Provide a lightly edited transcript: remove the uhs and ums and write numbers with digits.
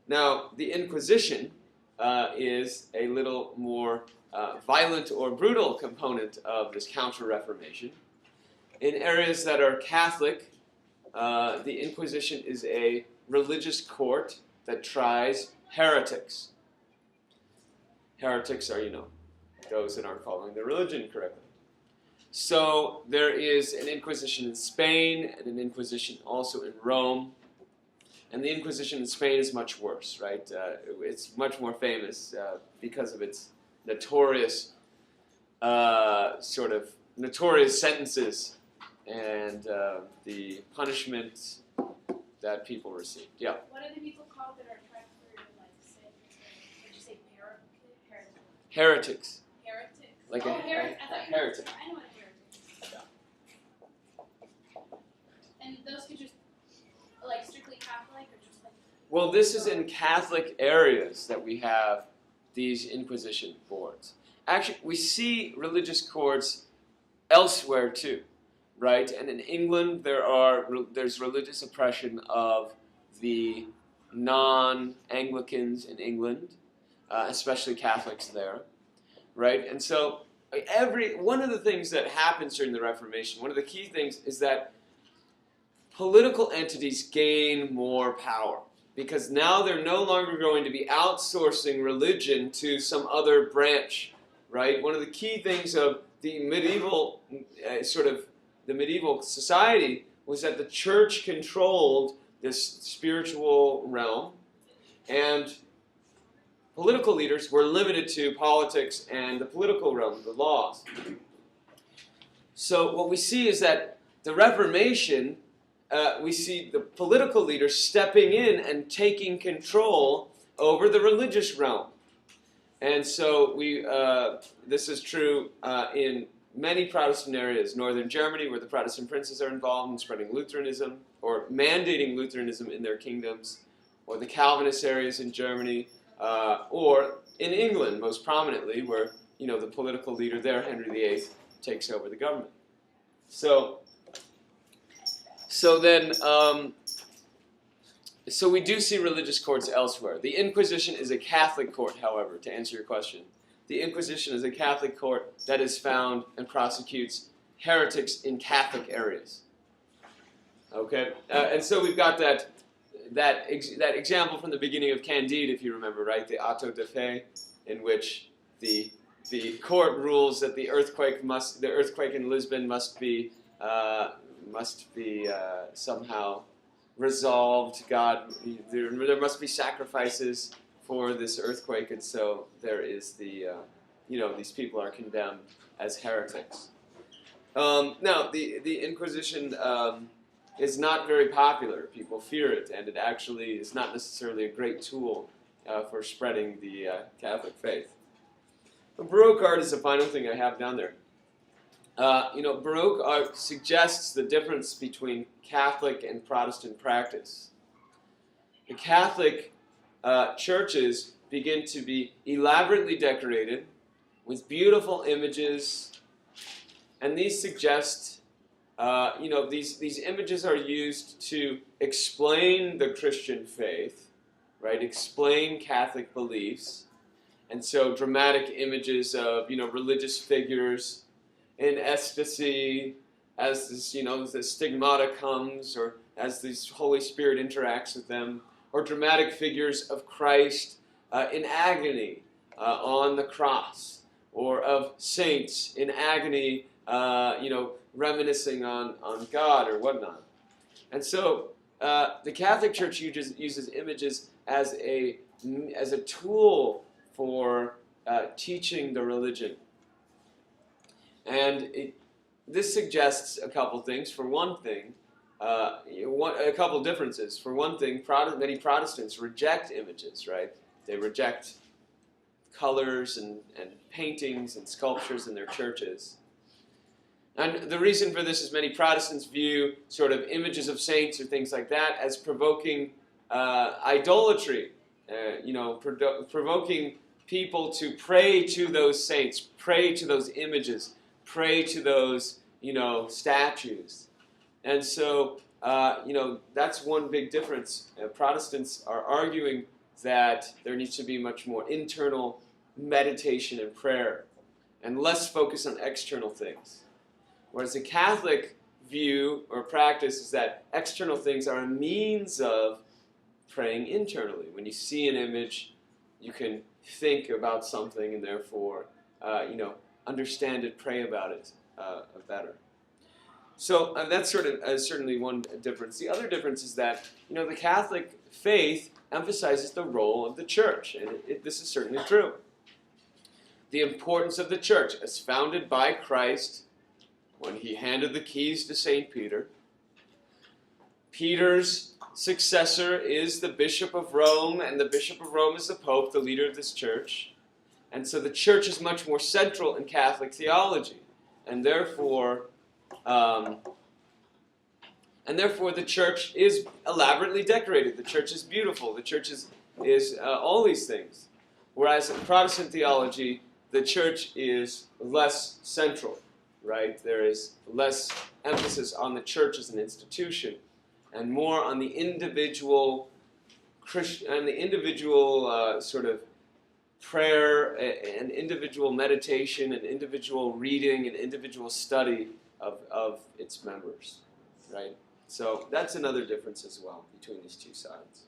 Now, the Inquisition is a little more violent or brutal component of this Counter-Reformation. In areas that are Catholic, the Inquisition is a religious court that tries heretics. Heretics are, those that aren't following their religion correctly. So there is an Inquisition in Spain and an Inquisition also in Rome. And the Inquisition in Spain is much worse, right? It's much more famous because of its notorious notorious sentences and the punishment that people received. Yeah. What are the people called that are transferred and say? Did you say Heretics. Heretics. Like a heretic. I know what a heretic is. Yeah. And those could just strictly Catholic or just like. Well, this is in Catholic areas that we have these Inquisition boards. Actually, we see religious courts elsewhere too, right? And in England, there's religious oppression of the non-Anglicans in England, especially Catholics there, right? And so one of the things that happens during the Reformation, one of the key things is that political entities gain more power because now they're no longer going to be outsourcing religion to some other branch, right? One of the key things of the medieval the medieval society was that the church controlled this spiritual realm, and political leaders were limited to politics and the political realm, the laws. So what we see is that the Reformation, we see the political leaders stepping in and taking control over the religious realm. And so this is true in many Protestant areas, northern Germany, where the Protestant princes are involved in spreading Lutheranism or mandating Lutheranism in their kingdoms, or the Calvinist areas in Germany, or in England, most prominently, where the political leader there, Henry VIII, takes over the government. So we do see religious courts elsewhere. The Inquisition is a Catholic court, however, to answer your question. The Inquisition is a Catholic court that is found and prosecutes heretics in Catholic areas. Okay, and so we've got that example from the beginning of Candide, if you remember, right? The auto de fe, in which the court rules that the earthquake in Lisbon must be somehow resolved. There must be sacrifices for this earthquake, and so there is these people are condemned as heretics. Now, the Inquisition is not very popular. People fear it, and it actually is not necessarily a great tool for spreading the Catholic faith. But Baroque art is the final thing I have down there. Baroque art suggests the difference between Catholic and Protestant practice. The Catholic churches begin to be elaborately decorated with beautiful images, and these suggest, these images are used to explain the Christian faith, right? Explain Catholic beliefs, and so dramatic images of religious figures in ecstasy as this the stigmata comes, or as the Holy Spirit interacts with them, or dramatic figures of Christ in agony on the cross, or of saints in agony, reminiscing on God or whatnot. And so the Catholic Church uses images as a tool for teaching the religion. And this suggests a couple things. For one thing, a couple differences. For one thing, many Protestants reject images, right? They reject colors and paintings and sculptures in their churches. And the reason for this is many Protestants view sort of images of saints or things like that as provoking idolatry, provoking people to pray to those saints, pray to those images, pray to those, statues. And so, that's one big difference. Protestants are arguing that there needs to be much more internal meditation and prayer and less focus on external things. Whereas the Catholic view or practice is that external things are a means of praying internally. When you see an image, you can think about something and therefore, understand it, pray about it better. So that's certainly one difference. The other difference is that the Catholic faith emphasizes the role of the church, and this is certainly true. The importance of the church as founded by Christ when he handed the keys to St. Peter. Peter's successor is the Bishop of Rome, and the Bishop of Rome is the Pope, the leader of this church. And so the church is much more central in Catholic theology, and therefore the church is elaborately decorated. The church is beautiful. The church is all these things. Whereas in Protestant theology, the church is less central, right? There is less emphasis on the church as an institution, and more on the individual sort of prayer and individual meditation and individual reading and individual study of its members, right? So that's another difference as well between these two sides.